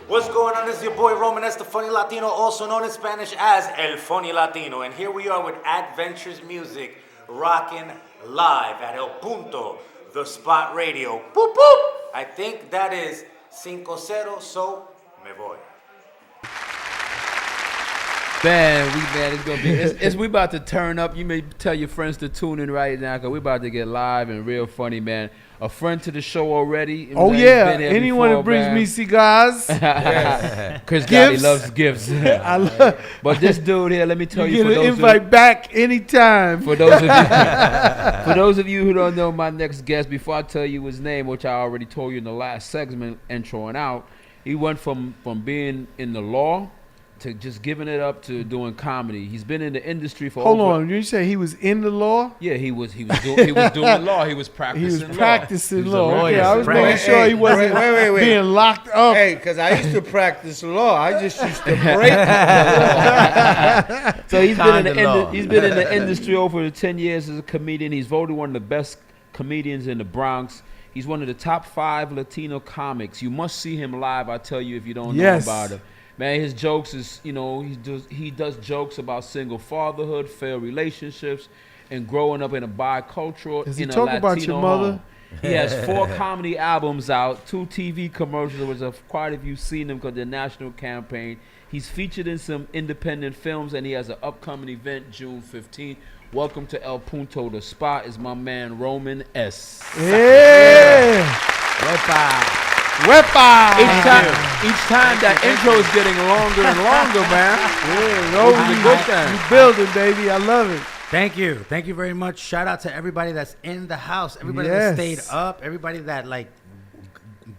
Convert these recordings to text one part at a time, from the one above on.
What's going on? This is your boy Roman, that's the Funny Latino, also known in Spanish as El Funny Latino. And here we are with Adventures Music, rocking live at El Punto The Spot Radio. Boop, boop. I think that is 5-0, so me voy. Man, it's gonna be. We about to turn up. You may tell your friends to tune in right now, cause we about to get live and real funny, man. A friend to the show already. Oh man, yeah, anyone who brings me cigars. Chris Gotti loves gifts. I love. But this dude here, let me tell you, get an invite back anytime. For those of you who don't know my next guest, before I tell you his name, which I already told you in the last segment, introing out, he went from being in the law to just giving it up to doing comedy. He's been in the industry for Hold on, you say he was in the law? Yeah, he was doing law. He was practicing law. Okay, I was making sure he wasn't being locked up. Hey, because I used to practice law. I just used to break the law. So he's been in the industry over 10 years as a comedian. He's voted one of the best comedians in the Bronx. He's one of the top 5 Latino comics. You must see him live, I tell you, if you don't know about him. Man, his jokes is, he does jokes about single fatherhood, failed relationships, and growing up in a bicultural, Does he talk about your mother? Home. He has 4 comedy albums out, 2 TV commercials, which quite a few seen them because they're national campaign. He's featured in some independent films, and he has an upcoming event June 15th. Welcome to El Punto The Spot is my man Roman S. Yeah. Wepa. Each time that intro is getting longer and longer, man. Yeah, you building, baby. I love it. Thank you very much. Shout out to everybody that's in the house, everybody that stayed up, everybody that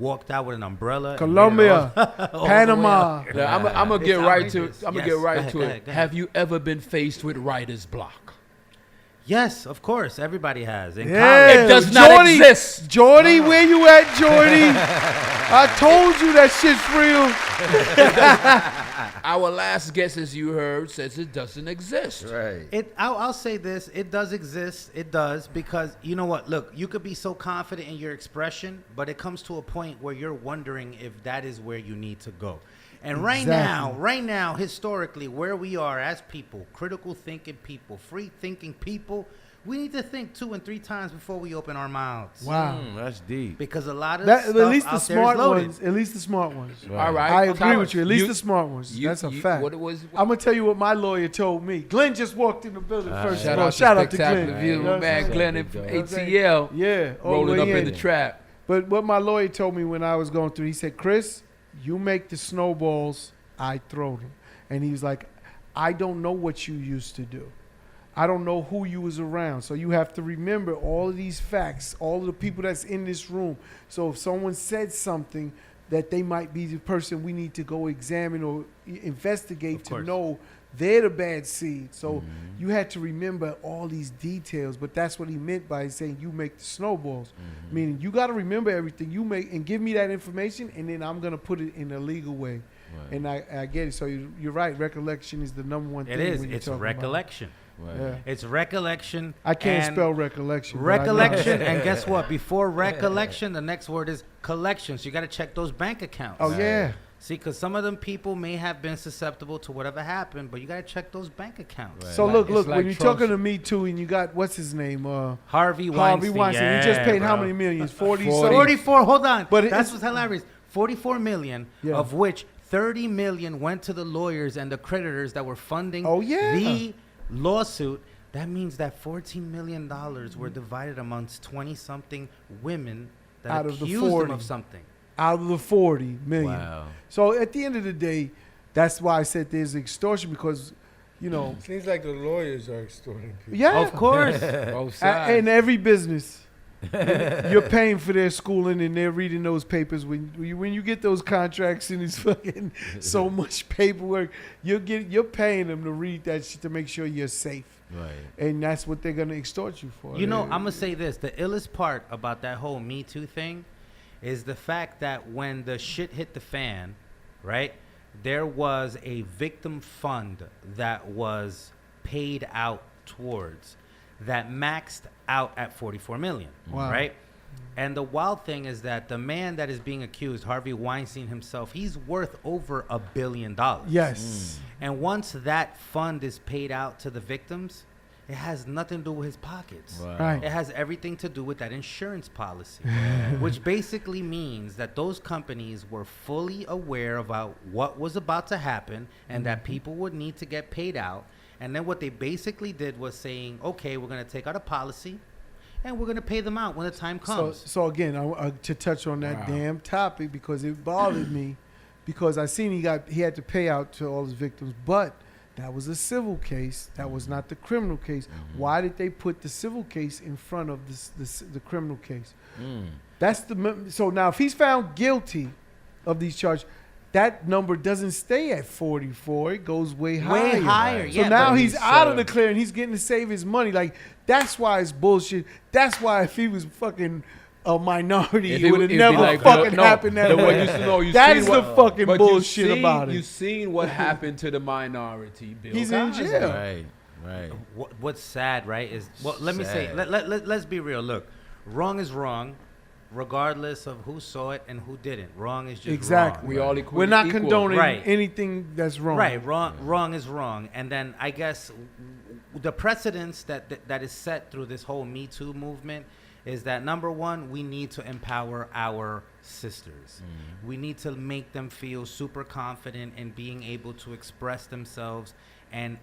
walked out with an umbrella. Colombia, Panama. Yeah, I'm gonna get right to it. Have you ever been faced with writer's block? Yes, of course. Everybody has. In college. It does not exist. Jordy, where you at, Jordy? I told you that shit's real. Our last guest, as you heard, says it doesn't exist. Right. I'll say this. It does exist. It does, because you know what? Look, you could be so confident in your expression, but it comes to a point where you're wondering if that is where you need to go. And right now, historically, where we are as people, critical thinking people, free thinking people, we need to think 2 and 3 times before we open our mouths. Wow, that's deep. Because a lot of stuff at least the smart ones. At least the smart ones. Right. All right, I agree with you. At least the smart ones. That's a fact. I'm gonna tell you what my lawyer told me. Glenn just walked in the building first. Shout out to Glenn. View, man, Glenn from ATL. Yeah, rolling up in the trap. But what my lawyer told me when I was going through, he said, Chris, you make the snowballs, I throw them. And he was like, I don't know what you used to do. I don't know who you was around. So you have to remember all of these facts, all of the people that's in this room. So if someone said something that they might be the person we need to go examine or investigate to know they're the bad seed. So you had to remember all these details, but that's what he meant by saying you make the snowballs. Meaning you got to remember everything you make and give me that information, and then I'm going to put it in a legal way. Right. And I get it. So you're right. Recollection is the number one thing. It is. It's recollection. Right. Yeah. It's recollection. I can't spell recollection. Recollection, and guess what? Before recollection, the next word is collection. So you got to check those bank accounts. Oh, yeah. See, because some of them people may have been susceptible to whatever happened, but you got to check those bank accounts. Right. So look, when you're talking to Me Too and you got, what's his name? Harvey Weinstein. Yeah, he just paid how many millions? 44. Hold on. But that's what's hilarious. 44 million, of which 30 million went to the lawyers and the creditors that were funding the lawsuit. That means that $14 million were divided amongst 20-something women that accused him of something. Out of the 40 million. Wow. So at the end of the day, that's why I said there's extortion, because, seems like the lawyers are extorting people. Yeah. Of course. Both sides. In every business. You're paying for their schooling and they're reading those papers. When you get those contracts and it's fucking so much paperwork, you're paying them to read that shit to make sure you're safe. Right. And that's what they're going to extort you for. I'm going to say this. The illest part about that whole Me Too thing is the fact that when the shit hit the fan, right, there was a victim fund that was paid out towards that maxed out at 44 million, right? And the wild thing is that the man that is being accused, Harvey Weinstein himself, he's worth over $1 billion. Yes. And once that fund is paid out to the victims, it has nothing to do with his pockets. Right. It has everything to do with that insurance policy, which basically means that those companies were fully aware about what was about to happen and that people would need to get paid out. And then what they basically did was saying, okay, we're going to take out a policy and we're going to pay them out when the time comes. So again, to touch on that damn topic, because it bothered me, because I seen he had to pay out to all his victims, but that was a civil case. That was not the criminal case. Why did they put the civil case in front of the criminal case? That's so now if he's found guilty of these charges, that number doesn't stay at 44. It goes way higher. Way higher, So yeah. now he's out of the clear and he's getting to save his money. Like, that's why it's bullshit. That's why if he was fucking a minority, it would have never happened that way. That's the fucking bullshit about it. You've seen what happened to the minority, Bill. He's in jail. Right. What's sad, right, is, well, let me say, let's be real. Look, wrong is wrong, regardless of who saw it and who didn't. Wrong is just wrong. We all equal. We're not equal. condoning anything that's wrong. Right, wrong is wrong. And then I guess the precedence that is set through this whole Me Too movement is that, number one, we need to empower our sisters. We need to make them feel super confident in being able to express themselves and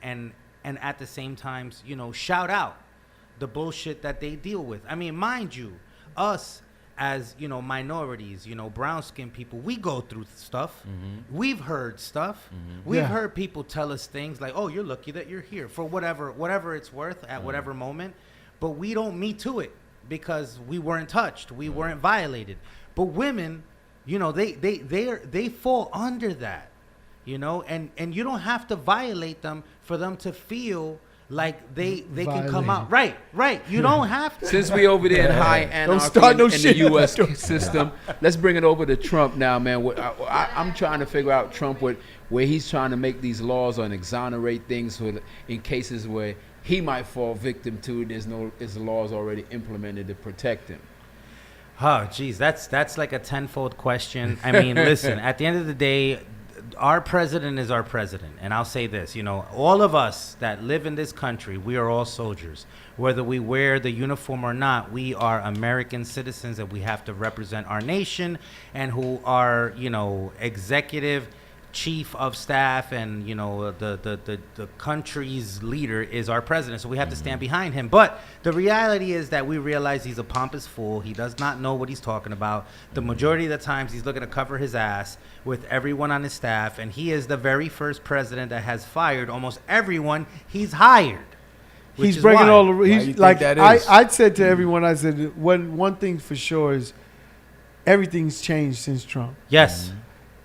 at the same time, shout out the bullshit that they deal with. I mean, mind you, us as, minorities, brown-skinned people, we go through stuff. We've heard stuff. We've heard people tell us things like, oh, you're lucky that you're here, for whatever it's worth at whatever moment. But we don't Me Too it because we weren't touched. We weren't violated. But women, they fall under that, and you don't have to violate them for them to feel like they can come out. Right. You don't have to. Since we over there in high anarchy in the U.S. system, let's bring it over to Trump now, man. I'm trying to figure out Trump where he's trying to make these laws on exonerate things in cases where he might fall victim to. There's laws already implemented to protect him. Oh, geez, that's like a tenfold question. I mean, listen, at the end of the day, our president is our president. And I'll say this, all of us that live in this country, we are all soldiers. Whether we wear the uniform or not, we are American citizens and we have to represent our nation, and who are, executive chief of staff and, the country's leader is our president. So we have to stand behind him. But the reality is that we realize he's a pompous fool. He does not know what he's talking about. The majority of the times he's looking to cover his ass with everyone on his staff. And he is the very first president that has fired almost everyone he's hired. He's breaking all the. He's like I said to everyone. I said one thing for sure is everything's changed since Trump. Yes.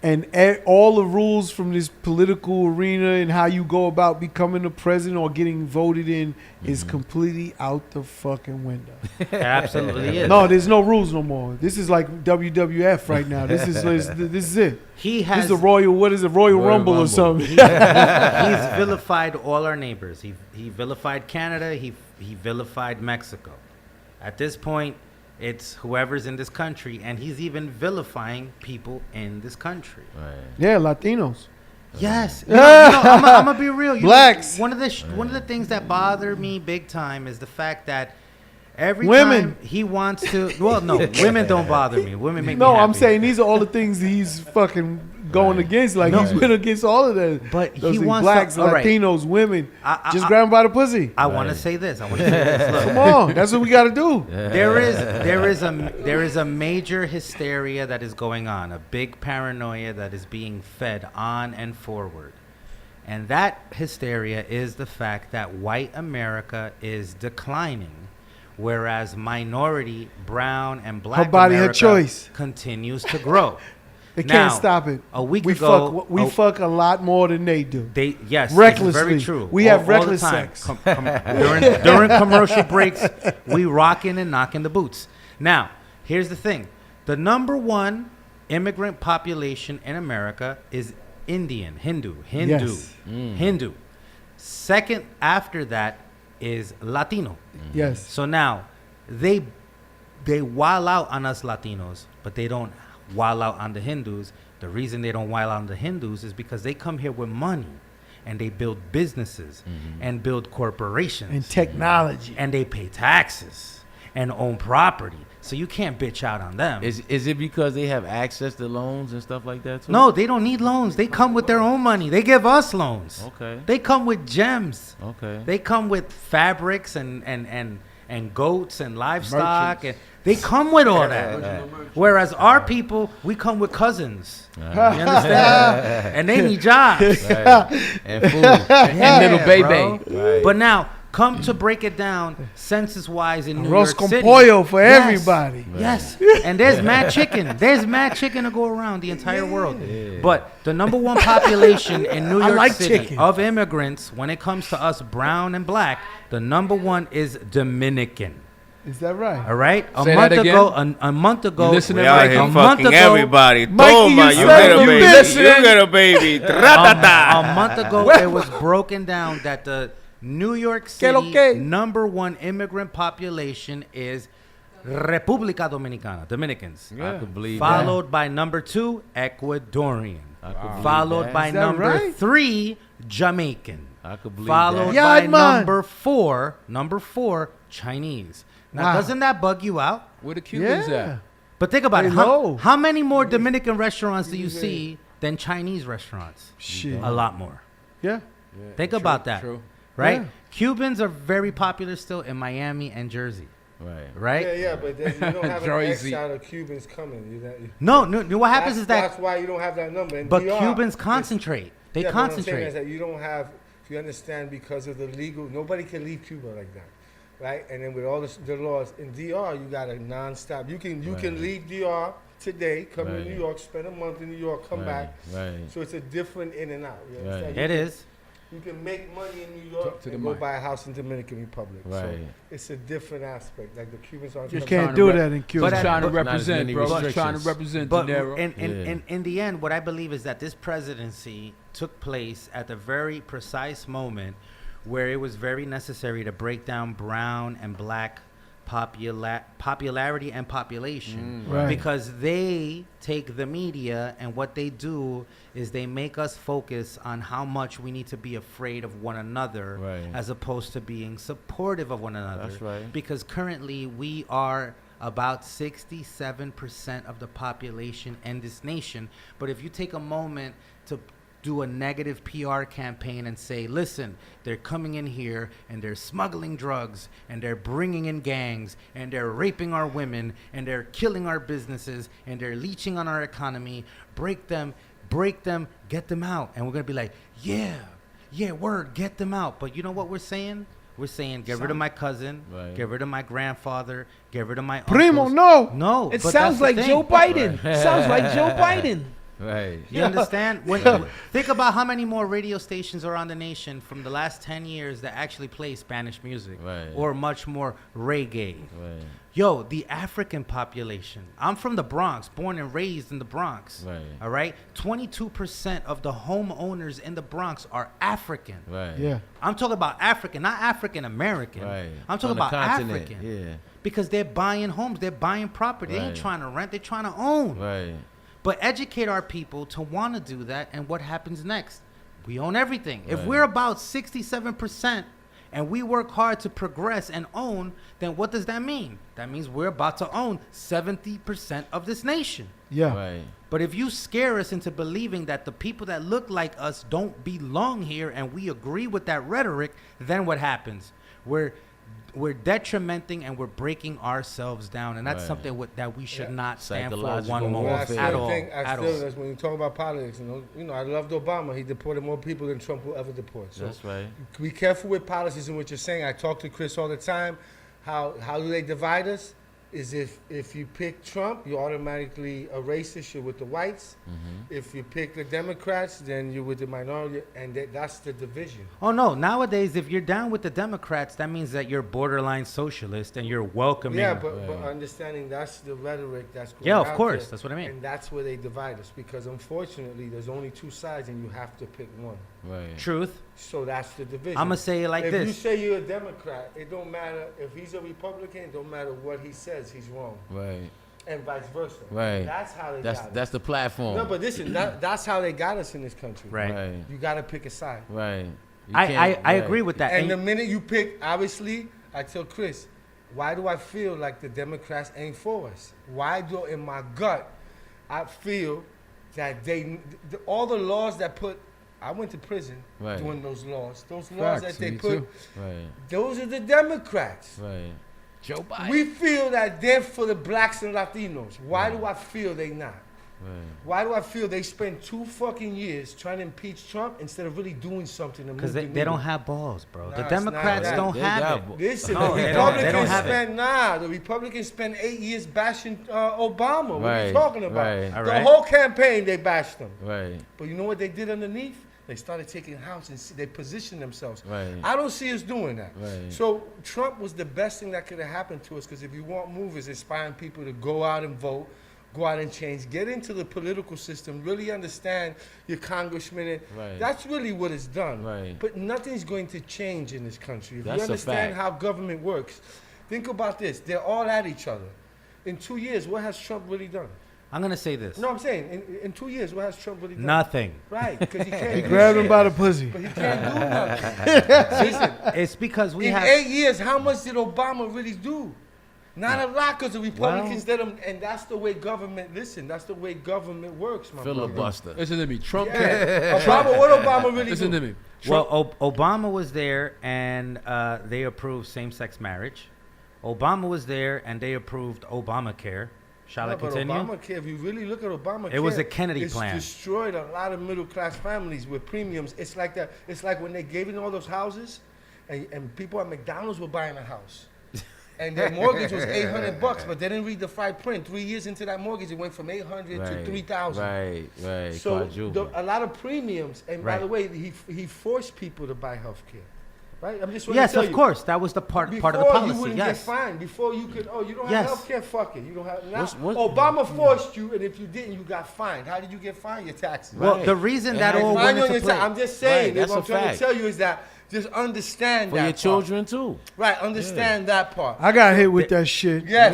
And all the rules from this political arena and how you go about becoming a president or getting voted in is completely out the fucking window. It absolutely is. No, there's no rules no more. This is like WWF right now. This is it. This is the Royal Rumble or something. He's vilified all our neighbors. He vilified Canada. He vilified Mexico. At this point, it's whoever's in this country, and he's even vilifying people in this country. Right. Yeah, Latinos. Yes. I'm gonna be real. Blacks. One of the things that bother me big time is the fact that every women. time he wants to. Well, no, women don't bother me. Women make me happy. No, I'm saying these are all the things he's fucking going against. Like he's went against all of that. But he wants blacks, right. Latinos, women. Just grab him by the pussy. I want to say this. Look, come on, that's what we got to do. There is a major hysteria that is going on, a big paranoia that is being fed on and forward. And that hysteria is the fact that white America is declining, whereas minority, brown, and black her body, America her choice, continues to grow. They can't stop it. A week ago, we fuck a lot more than they do. Yes, recklessly. Very true. We have reckless sex. During commercial breaks, we rocking and knocking the boots. Now, here's the thing: the number one immigrant population in America is Indian, Hindu. Yes. Hindu. Second, after that, is Latino. Yes. So now, they they wild out on us Latinos, but they don't wild out on the Hindus. The reason they don't wild out on the Hindus is because they come here with money and they build businesses and build corporations And technology. and they pay taxes and own property. So you can't bitch out on them. Is it because they have access to loans and stuff like that too? No, they don't need loans. They come with their own money. They give us loans. Okay. They come with gems. Okay. They come with fabrics and goats and livestock. And they come with all that. Whereas our people, we come with cousins. You understand? And they need jobs. Right. And food. Yeah, little baby. bro. Right. But now, come to break it down, census-wise in New Arroz York con City. pollo for Yes. everybody. Yes. And there's mad chicken. There's mad chicken to go around the entire world. But the number one population in New I York like City chicken. of immigrants, when it comes to us brown and black, the number one is Dominican. Is that right? All right? Say that again? A month ago, You listening, We out Mikey? here a month fucking ago, everybody. Mikey, Toma, you you said get a you baby. listening. You get a baby. Tra-ta-ta. a month ago, it was broken down that the New York Que lo City que? number one immigrant population is República Dominicana, Dominicans. I could believe Followed by number 2, Ecuadorian. that. I could believe Followed that. by Is that number right? 3, Jamaican. I could believe Followed that. Yeah, by man. number four, Chinese. Now, Wow. doesn't that bug you out? Where the Cubans Yeah. at? But think about They it. low. How many more Dominican restaurants do you see than Chinese restaurants? Shit. A lot more. Yeah. Think about that. True. Right? Yeah. Cubans are very popular still in Miami and Jersey. Right. Right? Yeah, but then you don't have an X Jersey. out of Cubans coming. No, what happens is that's that. why you don't have that number. And But DR Cubans is- concentrate. They yeah, but what I'm saying concentrate. is that you don't have, if you understand, because of the legal, nobody can leave Cuba like that, right? And then with all the laws in DR, you got a nonstop. You can leave DR today, come to Right. New York, spend a month in New York, come back. Right. So it's a different in and out. You understand? Right. You It can- is. You can make money in New York Talk to the and go mic. buy a house in Dominican Republic. So Right. it's a different aspect. Like the Cubans aren't You coming can't trying do to that in Cuba. But Just trying to but- Not as represent, many bro. Just trying to restrictions. represent But Dinero. in the end, what I believe is that this presidency took place at the very precise moment where it was very necessary to break down brown and black popularity and population, Right. because they take the media and what they do is they make us focus on how much we need to be afraid of one another, Right. as opposed to being supportive of one another. That's right. Because currently we are about 67% of the population in this nation. But if you take a moment to do a negative PR campaign and say, listen, they're coming in here and they're smuggling drugs and they're bringing in gangs and they're raping our women and they're killing our businesses and they're leeching on our economy, break them, get them out. And we're going to be like, yeah, word, get them out. But you know what we're saying? We're saying, get rid of my cousin, Right. get rid of my grandfather, get rid of my Primo, uncles. no. No. It but sounds that's the like Joe thing. Biden. Sounds like Joe Biden. Right. You understand? Think about how many more radio stations are on the nation from the last 10 years that actually play Spanish music, Right. or much more reggae. Right. Yo, the African population. I'm from the Bronx, born and raised in the Bronx. Right. All right? 22% of the homeowners in the Bronx are African. Right. Yeah. I'm talking about African, not African American. Right. I'm talking On the about continent, African. yeah. Because they're buying homes, they're buying property. They ain't Right. trying to rent, they're trying to own. Right. But educate our people to want to do that, and what happens next? We own everything. If Right. we're about 67% and we work hard to progress and own, then what does that mean? That means we're about to own 70% of this nation. Yeah. Right. But if you scare us into believing that the people that look like us don't belong here and we agree with that rhetoric, then what happens? We're detrimenting and we're breaking ourselves down, and that's Right. something that we should not stand for Psychological one Well, moment I at still all. think, At all. when you talk about politics, I loved Obama. He deported more people than Trump will ever deport. So That's right. be careful with policies and what you're saying. I talk to Chris all the time. How do they divide us? Is if you pick Trump, you're automatically a racist. You're with the whites. If you pick the Democrats, then you're with the minority, and that's the division. Oh no! Nowadays, if you're down with the Democrats, that means that you're borderline socialist and you're welcoming. Yeah, but understanding that's the rhetoric that's going Yeah, of out course, there, that's what I mean. And that's where they divide us, because unfortunately, there's only two sides, and you have to pick one. Right. Truth. So that's the division. I'ma say it like if this. you say you're a Democrat, it don't matter if he's a Republican. It don't matter what he says. says, he's wrong. Right. And vice versa. Right. That's how they That's got us. that's the platform. No, but listen, that's how they got us in this country. Right. You got to pick a side. Right. You I can't- agree with that. And the minute you pick, obviously, I tell Chris, why do I feel like the Democrats ain't for us? Why do, in my gut, I feel that all the laws that put, I went to prison Right. doing those laws. Those laws Facts, that they me put, too. Right. those are the Democrats. Right. Joe Biden. We feel that they're for the blacks and Latinos. Why do I feel they not? Right. Why do I feel they spent 2 fucking years trying to impeach Trump instead of really doing something to move Because the they needle? don't have balls, bro. Nah, the it's Democrats not that. don't They have got it. balls. Listen, No, the they don't Republicans have it. the Republicans spent 8 years bashing Obama. What are you Right, talking about? right. All The right. whole campaign, they bashed him. Right. But you know what they did underneath? They started taking house and they positioned themselves. Right. I don't see us doing that. Right. So Trump was the best thing that could have happened to us, because if you want movers inspiring people to go out and vote, go out and change, get into the political system, really understand your congressman. And Right. that's really what it's done. Right. But nothing's going to change in this country. If That's you a understand fact. how government works, think about this. They're all at each other. In 2 years, what has Trump really done? I'm going to say this. No, I'm saying, in 2 years, what has Trump really done? Nothing. Right, because he can't He do grabbed him shit. by the pussy. But he can't do nothing. Listen, It's because we in have... 8 years, how much did Obama really do? Not a lot, because the Republicans let him, and that's the way government, listen, that's the way government works, my brother. Filibuster. Listen to me. Trump Yeah. Obama, what Obama really Listen do? to me. Well, Obama was there, and they approved same-sex marriage. Obama was there, and they approved Obamacare. Shall I No, but continue? Obamacare, if you really look at Obamacare, It was a Kennedy it's plan. destroyed a lot of middle-class families with premiums. It's like that. It's like when they gave in all those houses, and people at McDonald's were buying a house. And their mortgage was $800, but they didn't read the fine print. 3 years into that mortgage, it went from 800 to 3,000. Right. Right. So Quadruple. a lot of premiums. And by Right. the way, he forced people to buy health care. Right? I'm just Yes, to tell of you, course. That was the part of the Before policy. you wouldn't Yes. get fined. Before you could, you don't have Yes. health care, fuck it. You don't have. Now, What's- Obama forced you, and if you didn't, you got fined. How did you get fined? Your taxes. Well, Right. the reason And that I all Fine went you on into your play. I'm just saying. Right, that's What I'm a trying fact. to tell you is that just understand For that your part. children too. Right, understand that part. I got hit with that shit. Yes.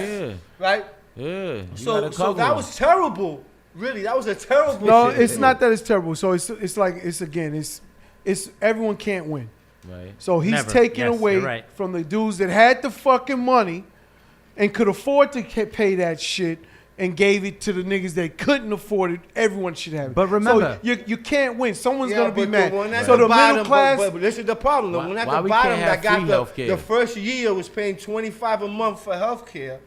Yeah. Right. Yeah. You So gotta cover that them. was terrible. Really, that was a terrible. No, shit. it's not that it's terrible. So it's like it's everyone can't win. Right. So he's Never. taking Yes, away you're right. from the dudes that had the fucking money and could afford to pay that shit and gave it to the niggas that couldn't afford it. Everyone should have it. But remember- so you can't win. Someone's Yeah, gonna be but mad. The one at So the the bottom, middle class. But this is the problem. The Why- one at why the we bottom can't that have free got healthcare? the first year was paying $25 a month for healthcare.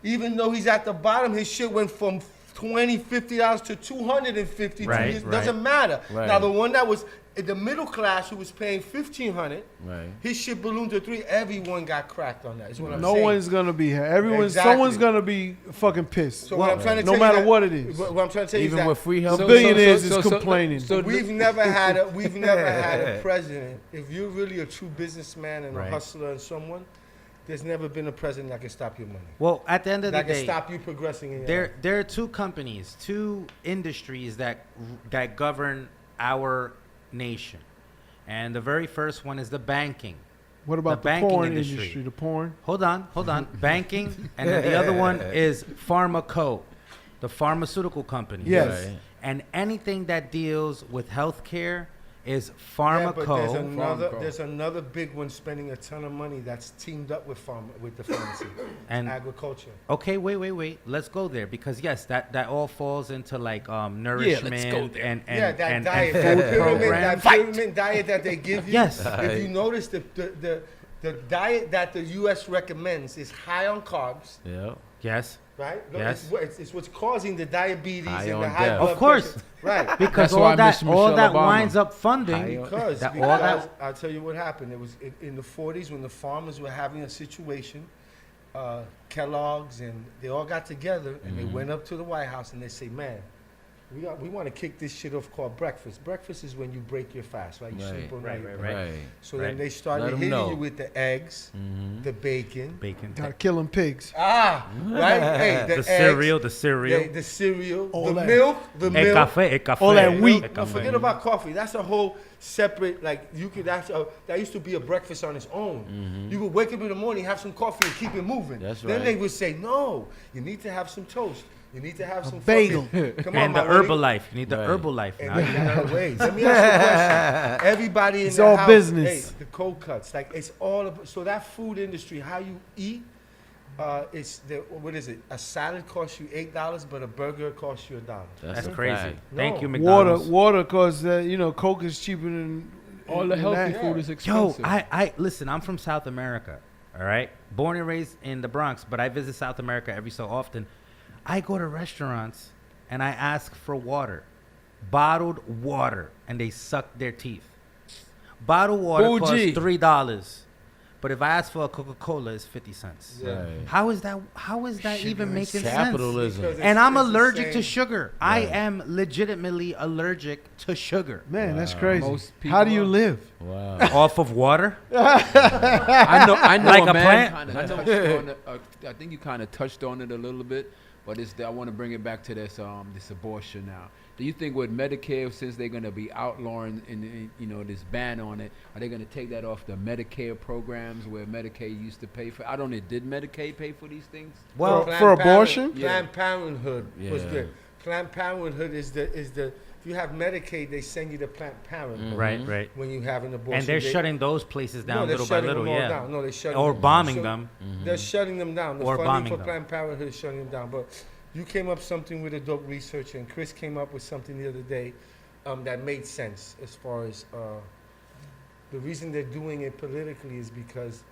Even though he's at the bottom, his shit went from $20, $50 to $250. Right, It doesn't right. matter. Right. Now the one that was in the middle class who was paying $1,500, Right. his shit ballooned to $3. Everyone got cracked on that. Is what I'm No saying. one's gonna be here. Everyone's Exactly. someone's gonna be fucking pissed. So what I'm trying to no tell matter you that- what it is. What I'm trying to tell you Even is that with free health. Billionaires is complaining. we've never had a president. If you're really a true businessman and Right. a hustler and someone, there's never been a president that can stop your money. Well, at the end of the That can day, stop you progressing in your there life. there are two companies, two industries that govern our nation, and the very first one is the banking. What about the banking porn industry. industry? The porn. Hold on. Banking, and then the other one is Pharmaco, the pharmaceutical company. Yes. Right. And anything that deals with healthcare is Yeah, but Pharmaco. there's another big one spending a ton of money that's teamed up with the pharmacy And- agriculture. Okay, wait. Let's go there because yes, that all falls into like nourishment and That and diet, food that programs. pyramid diet that they give you. Yes. If you notice, the diet that the U.S. recommends is high on carbs. Yeah. Yes, Right? Yes. It's what's causing the diabetes High and on the high depth. blood of course, pressure. Right. because That's all why I that miss Michelle Obama. winds up funding. High on- Because That- all that- I'll tell you what happened. It was in the 40s when the farmers were having a situation. Kellogg's and they all got together and they went up to the White House and they say, "Man, we want to kick this shit off called breakfast. Breakfast is when you break your fast, right? You Right. sleep all night. Right. So Right. then they Let started 'em hitting know. you with the eggs, the bacon. Gotta kill them pigs. Right? Hey, the eggs, cereal, the cereal, All the that. milk, El café. All that wheat. No, forget about coffee. That's a whole separate, like, you could, that used to be a breakfast on its own. You would wake up in the morning, have some coffee, and keep it moving. That's Then right. they would say, no, you need to have some toast. You need to have some bagel. fucking- Come on, And the my buddy. Herbalife. You need the Right. Herbalife And now. there's other ways. Let me ask you a question. Everybody in It's the all house, business. hey, the cold cuts, like it's all about, so that food industry, how you eat, it's the, what is it? A salad costs you $8, but a burger costs you $1. That's a crazy. fact. Thank you, No. McDonald's. Water, cause Coke is cheaper than All the than healthy that. food is Yo, expensive. I listen. I'm from South America. All right, born and raised in the Bronx, but I visit South America every so often. I go to restaurants and I ask for water, bottled water, and they suck their teeth. Bottled water Bougie. costs $3, but if I ask for a Coca-Cola, it's 50 cents. Yeah. Right. How is that? How is that even making sense? Capitalism. Because And I'm it's the allergic to same- sugar. I am legitimately allergic to sugar. Man, that's crazy. Most people How do you are. live? Wow. Off of water? I know Like a a man. plant? Kinda touched on it, I think you kind of touched on it a little bit, but I want to bring it back to this abortion now. Do you think with Medicare, since they're going to be outlawing this ban on it, are they going to take that off the Medicare programs where Medicaid used to pay for? I don't know. Did Medicaid pay for these things? Well, Planned for Parenthood- abortion? Planned Parenthood was Yeah. the Planned Parenthood is the if you have Medicaid, they send you to Planned Parenthood Right. when you have an abortion. And they're They- shutting those places no, down they're little by shutting little, them all yeah. down. No, they're shutting Or them bombing so them. They're shutting them down. The Or funding bombing for them. Planned Parenthood is shutting them down. But you came up something with a dope research, and Chris came up with something the other day that made sense as far as the reason they're doing it politically is because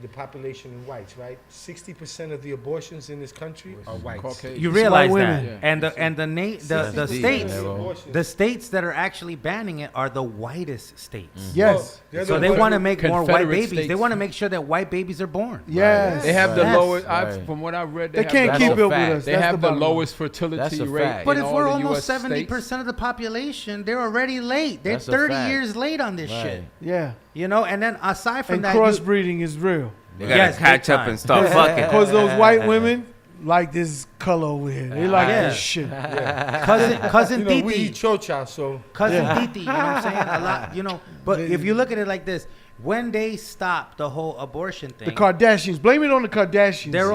the population in whites, right? 60% of the abortions in this country are whites. Caucasian. You It's white realize that, women. Yeah. and the 60% states, of the Dinero. abortions- the states that are actually banning it are the whitest states. Yes. Well, So the they ones- want to make more white Confederate babies. They states. want to make sure that white babies are born. Yes. They have the Yes. lowest. Right. From what I read, They have can't the keep lowest- up with us. They That's have the the bottom line. lowest fertility That's a rate. fact. But in if all we're the almost US 70% states. of the population, they're already late. They're That's a 30 fact. years late on this Right. shit. Yeah. You know, and then aside from And that, you- crossbreeding is real. They gotta Yes, catch big up time. and start fucking. Because those white women like this color over here. They like Yeah. this shit. cousin You know, we Titi. eat chocha, so Cousin Yeah. Titi, you know what I'm saying? A lot, But if you look at it like this, when they stop the whole abortion thing, The Kardashians. Blame it on the Kardashians. they're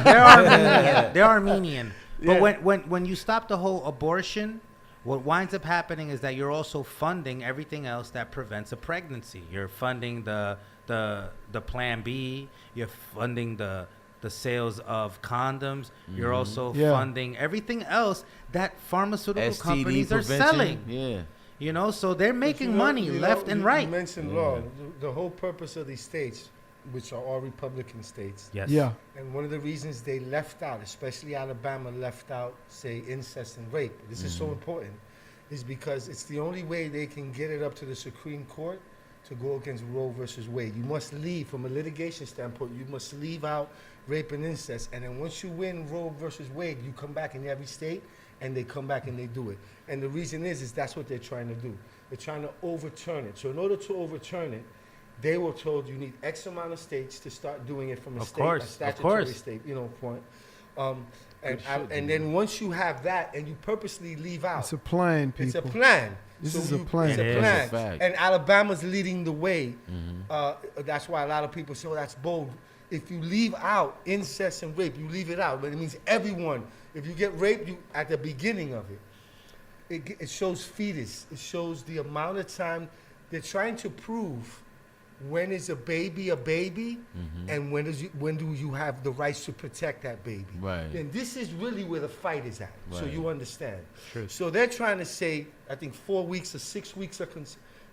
they're Armenian. They're Armenian. But Yeah. when you stop the whole abortion, what winds up happening is that you're also funding everything else that prevents a pregnancy. You're funding the Plan B. You're funding the sales of condoms. You're also Yeah. funding everything else that pharmaceutical STD companies are prevention. selling. Yeah. You know, so they're making money You know, left and you right. mentioned law. The whole purpose of these states, which are all Republican states, Yes. Yeah. and one of the reasons they left out, especially Alabama, left out, say, incest and rape. This is so important, is because it's the only way they can get it up to the Supreme Court to go against Roe versus Wade. You must leave, from a litigation standpoint, you must leave out rape and incest. And then once you win Roe versus Wade, you come back in every state, and they come back and they do it. And the reason is that's what they're trying to do. They're trying to overturn it. So in order to overturn it, they were told you need X amount of states to start doing it from a Of state, course, a of statutory course. state, point. And then once you have that, and you purposely leave out, It's a plan, people. it's a plan. This So is a you- plan. It's It a is. plan. It's a fact. And Alabama's leading the way. That's why a lot of people say, "Oh, that's bold." If you leave out incest and rape, you leave it out, but it means everyone. If you get raped, you at the beginning of it, it shows fetus. It shows the amount of time they're trying to prove when is a baby, and when do you have the rights to protect that baby. Right. And this is really where the fight is at, so Right. you understand. True. So they're trying to say, I think 4 weeks or 6 weeks are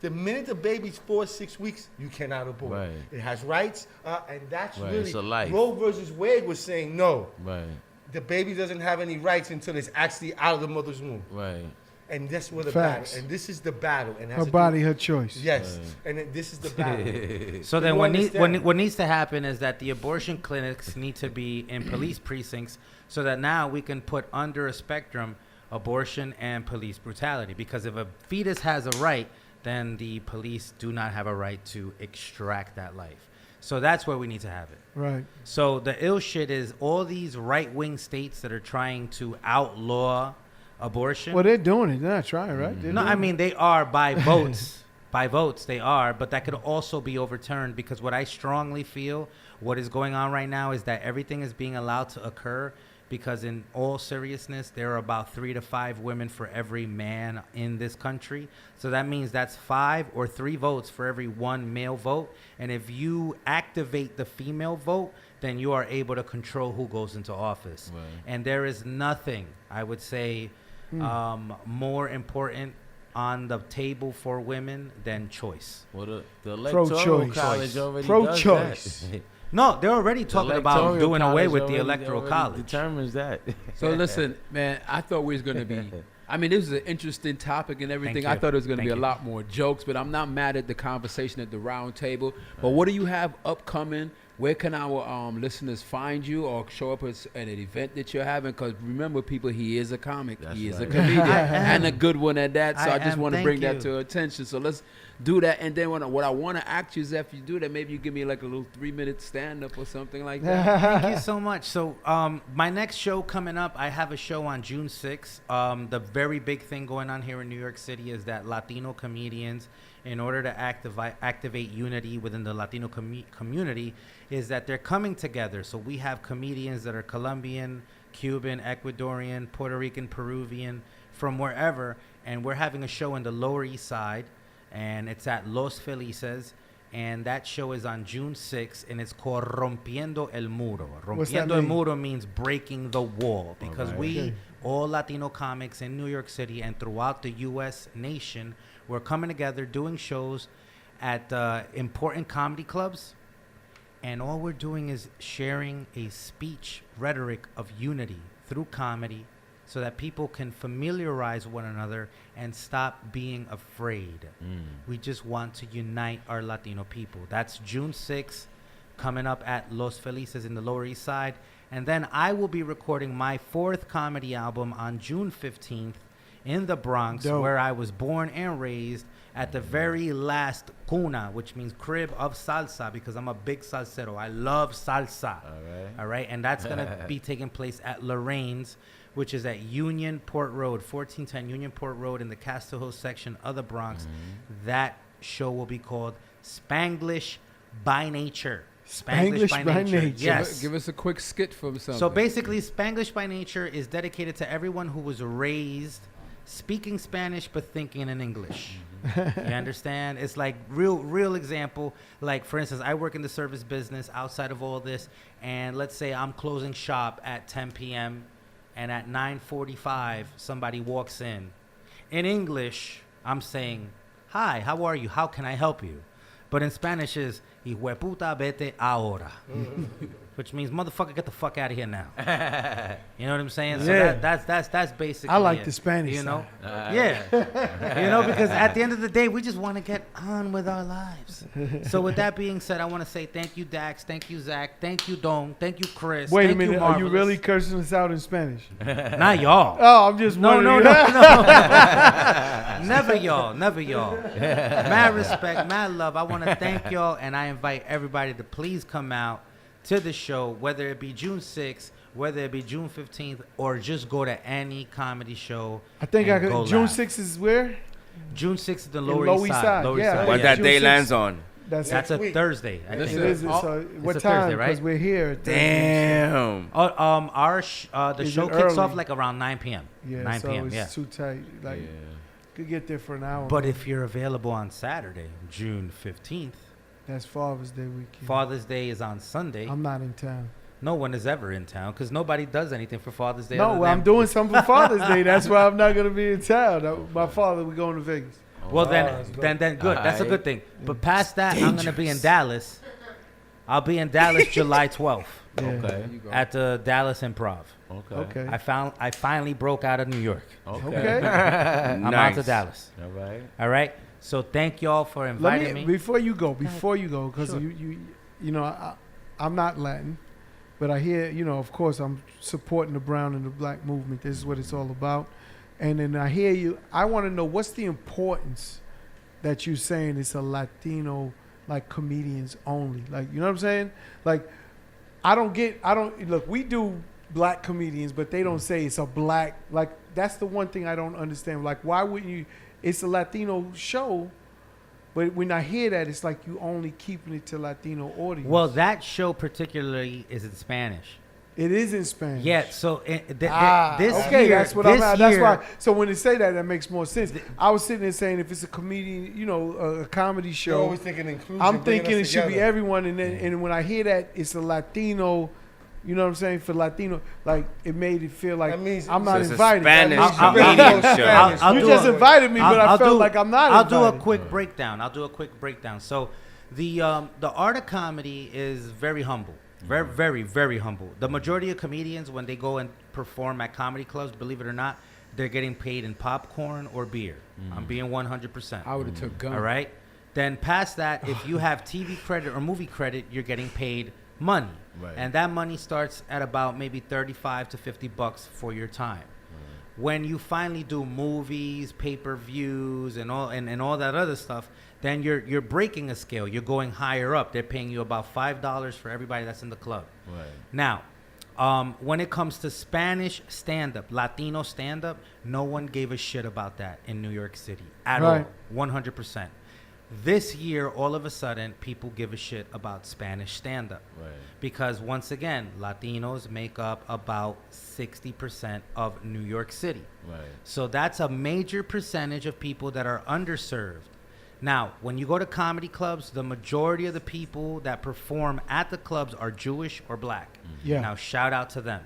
the minute the baby's 4 or 6 weeks, you cannot abort. Right. It has rights, and that's Right, really it's a life. Roe versus Wade was saying no. Right. The baby doesn't have any rights until it's actually out of the mother's womb. Right. And that's where the Facts. battle. And this is the battle. And Her body, her choice. Yes. And then this is the battle. So then what needs to happen is that the abortion clinics need to be in police precincts so that now we can put under a spectrum abortion and police brutality. Because if a fetus has a right, then the police do not have a right to extract that life. So that's where we need to have it. Right. So the ill shit is all these right-wing states that are trying to outlaw abortion. Well, they're doing it. They're not trying, right? They're No, doing I mean, they are by votes. By votes, they are. But that could also be overturned because what I strongly feel what is going on right now is that everything is being allowed to occur because in all seriousness, there are about 3 to 5 women for every man in this country. So that means that's 5 or 3 votes for every 1 male vote. And if you activate the female vote, then you are able to control who goes into office. Right. And there is nothing, I would say, more important on the table for women than choice. Well, the electoral Pro-choice. college already Pro-choice. does that. No, they're already talking about Electoral doing away college with the already- electoral already college. Determines that. So listen, man, I thought we was going to be, I mean, this is an interesting topic and everything. Thank I you. thought it was going to Thank be a you. lot more jokes, but I'm not mad at the conversation at the round table. But what do you have upcoming? Where can our listeners find you or show up at an event that you're having? Because remember, people, he is a comic. That's He is a right. comedian and a good one at that. So I just want to Thank bring that you. to attention. So let's do that. And then what I want to ask you is after you do that, maybe you give me like a little 3-minute stand-up or something like that. Thank you so much. So my next show coming up, I have a show on June 6th. The very big thing going on here in New York City is that Latino comedians, in order to activate unity within the Latino community, is that they're coming together. So we have comedians that are Colombian, Cuban, Ecuadorian, Puerto Rican, Peruvian, from wherever. And we're having a show in the Lower East Side, and it's at Los Felices. And that show is on June 6th, and it's called Rompiendo el Muro. What's that Rompiendo el mean? Muro means breaking the wall, because Alright. we, Okay. all Latino comics in New York City and throughout the U.S. nation, we're coming together doing shows at important comedy clubs. And all we're doing is sharing a speech rhetoric of unity through comedy so that people can familiarize one another and stop being afraid. We just want to unite our Latino people. That's June 6th, coming up at Los Felices in the Lower East Side. And then I will be recording my 4th comedy album on June 15th in the Bronx, Dope. where I was born and raised, at the very last cuna, which means crib of salsa, because I'm a big salsero. I love salsa. All right. And that's going to be taking place at Lorraine's, which is at Union Port Road, 1410 Union Port Road in the Castle Hill section of the Bronx. That show will be called Spanglish by Nature. Spanglish by Nature. Yes. Give us a quick skit from something. So basically, Spanglish by Nature is dedicated to everyone who was raised speaking Spanish but thinking in English. You understand? It's like real example. Like, for instance, I work in the service business outside of all this, and let's say I'm closing shop at 10 p.m., and at 9:45, somebody walks in. In English, I'm saying, "Hi, how are you? How can I help you?" But in Spanish is, "Hijueputa, vete ahora." Which means, motherfucker, get the fuck out of here now. You know what I'm saying? So Yeah. that's basically I like it, the Spanish you know? side. Yeah. You know, because at the end of the day, we just want to get on with our lives. So with that being said, I want to say thank you, Dax. Thank you, Zach. Thank you, Dome. Thank you, Chris. Wait a thank minute. You, Are you Marvls. really cursing us out in Spanish? Not y'all. Oh, I'm just No, wondering. Never y'all. Never y'all. Mad respect, mad love. I want to thank y'all, and I invite everybody to please come out to the show, whether it be June 6th, whether it be June 15th, or just go to any comedy show. I think I and go could. June laugh. 6th is where? June 6th is the In Lower Lower East East Side. Side, Lower yeah. East Side. What Yeah. that day June lands 6th. on? That's That's a week. Thursday. I Listen, think. It is. So what a time? Thursday, right? Because we're here. at Thursday. Damn. Oh, the Is show it kicks early? off like around 9 p.m. Yeah, 9 so p.m. it's Yeah. too tight. Like, Yeah. could get there for an hour. But man. if you're available on Saturday, June 15th, That's Father's Day weekend. Father's Day is on Sunday. I'm not in town. No one is ever in town because nobody does anything for Father's Day. No, other well, I'm than- doing something for Father's Day. That's why I'm not gonna be in town. My father, we're going to Vegas. Well, that's then good. That's a Alright. good thing. But past that, I'm gonna be in Dallas. I'll be in Dallas July 12th Yeah. Okay. at the Dallas Improv. Okay. Okay. I finally broke out of New York. Okay. I'm out to Dallas. All right. All right. So thank y'all for inviting me. Before you go, because Sure. you know, I'm not Latin, but I hear, you know, of course, I'm supporting the brown and the black movement. This is what it's all about. And then I hear you. I want to know what's the importance that you're saying it's a Latino, like, comedians only. Like, you know what I'm saying? Like, look, we do black comedians, but they don't say it's a black, like, that's the one thing I don't understand. Like, why wouldn't you, it's a Latino show, but when I hear that, it's like you only keeping it to Latino audience. Well, that show particularly is in Spanish. It is in Spanish. Yeah, so this okay, year, that's what this I'm. That's year- why. So when they say that, that makes more sense. I was sitting there saying, if it's a comedian, you know, a comedy You're show, always thinking inclusion. I'm bringing thinking us it should be together. everyone. And then, and when I hear that it's a Latino, you know what I'm saying, for Latino, like, it made it feel like That means- I'm So not it's a invited. Spanish That means- comedian show. I'll you do just a- invited me, but I I'll felt do- like I'm not I'll invited. do a quick breakdown. So the art of comedy is very humble. Very, very, very humble. The majority of comedians, when they go and perform at comedy clubs, believe it or not, they're getting paid in popcorn or beer. I'm being 100%. I would have took gun. All right. Then past that, if you have TV credit or movie credit, you're getting paid money, Right. and that money starts at about maybe $35 to $50 for your time. When you finally do movies, pay-per-views, and all that other stuff, then you're breaking a scale. You're going higher up. They're paying you about $5 for everybody that's in the club. Right. Now, when it comes to Spanish stand-up, Latino stand-up, no one gave a shit about that in New York City at Right. all, 100%. This year, all of a sudden, people give a shit about Spanish stand-up. Right. Because once again, Latinos make up about 60% of New York City. Right. So that's a major percentage of people that are underserved. Now, when you go to comedy clubs, the majority of the people that perform at the clubs are Jewish or black. Yeah. Now, shout out to them.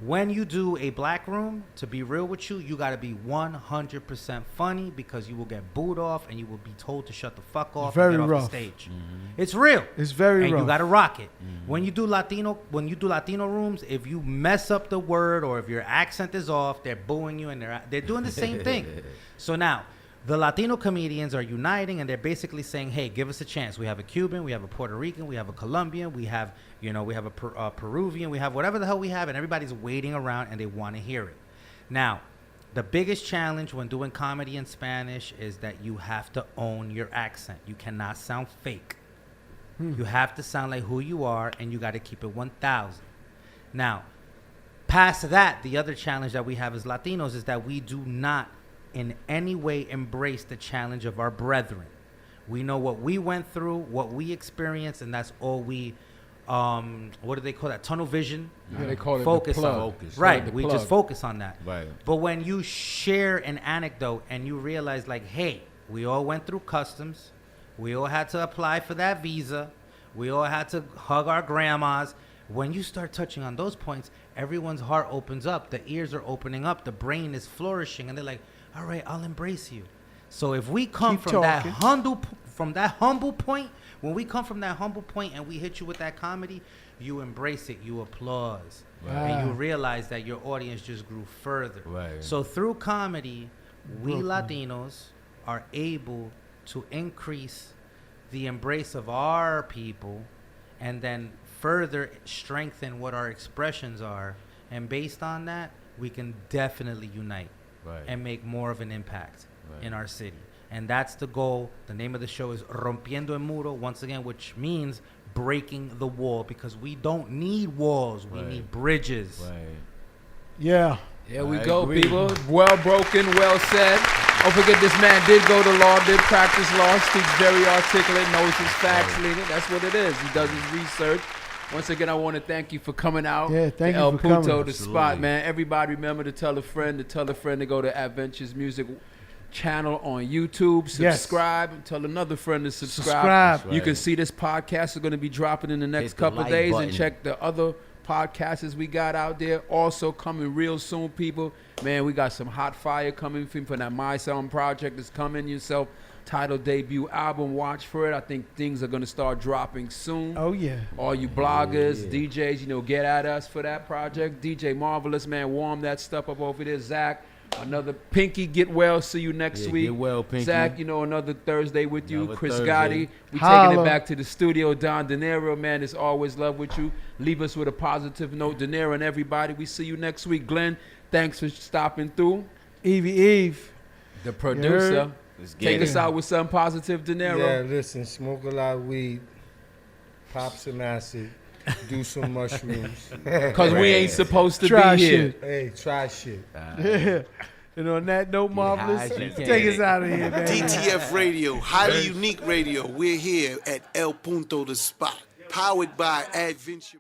When you do a black room, to be real with you, you got to be 100% funny, because you will get booed off and you will be told to shut the fuck off Very and get rough. off the stage. It's real. It's very And rough. you got to rock it. When you do Latino rooms, if you mess up the word or if your accent is off, they're booing you and they're doing the same thing. So now, the Latino comedians are uniting, and they're basically saying, hey, give us a chance. We have a Cuban, we have a Puerto Rican, we have a Colombian, we have a Peruvian, we have whatever the hell we have, and everybody's waiting around and they want to hear it. Now, the biggest challenge when doing comedy in Spanish is that you have to own your accent. You cannot sound fake. You have to sound like who you are, and you got to keep it 1,000. Now, past that, the other challenge that we have as Latinos is that we do not in any way embrace the challenge of our brethren. We know what we went through, what we experienced, and that's all we, what do they call that? Tunnel vision? Yeah, they call it Focus the plug. on. Focus. Right, The we plug. just focus on that. Right. But when you share an anecdote and you realize, like, hey, we all went through customs, we all had to apply for that visa, we all had to hug our grandmas. When you start touching on those points, everyone's heart opens up, the ears are opening up, the brain is flourishing, and they're like, all right, I'll embrace you. So if we come Keep from that talking. humble point, when we come from that humble point and we hit you with that comedy, you embrace it, you applause, and you realize that your audience just grew further. Right. So through comedy, we Latinos are able to increase the embrace of our people, and then further strengthen what our expressions are. And based on that, we can definitely unite Right. and make more of an impact Right. in our city. And that's the goal. The name of the show is Rompiendo el Muro, once again, which means breaking the wall, because we don't need walls. We Right. need bridges. Right. Yeah. There we I go, agree. people. Well broken, well said. Don't forget, this man did go to law, did practice law, speaks very articulate, knows his facts, legal. That's what it is. He does his research. Once again, I want to thank you for coming out. Yeah, thank to you El for Punto, coming. the Absolutely. spot, man. Everybody remember to tell a friend, to go to Adventures Music channel on YouTube. Yes. Subscribe. And tell another friend to subscribe. Subscribe. That's You can right. see this podcast is going to be dropping in the next Hit the couple like days, button. and check the other podcasts we got out there. Also coming real soon, people. Man, we got some hot fire coming from that My Sound project is coming. Yourself titled debut album. Watch for it. I think things are going to start dropping soon. Oh yeah. All you bloggers, DJs, get at us for that project. DJ Marvelous, man, warm that stuff up over there. Zach, Another Pinky, get well. See you next Yeah, week. get well, Pinky. Zach, another Thursday with you. Another Chris Thursday. Gotti. We taking Holla. it back to the studio. Don Dinero, man, it's always love with you. Leave us with a positive note. Dinero and everybody. We see you next week. Glenn, thanks for stopping through. Eve. The producer. Let's get Take it. us out with something positive, Dinero. Yeah, listen, smoke a lot of weed, pop some acid, do some mushrooms. Because we ain't supposed to Try be here. shit. Hey, try shit. Yeah. And on that note, Marvelous, high as you take can. us out of here, man. DTF Radio, highly unique radio. We're here at El Punto The Spot, powered by Adventure.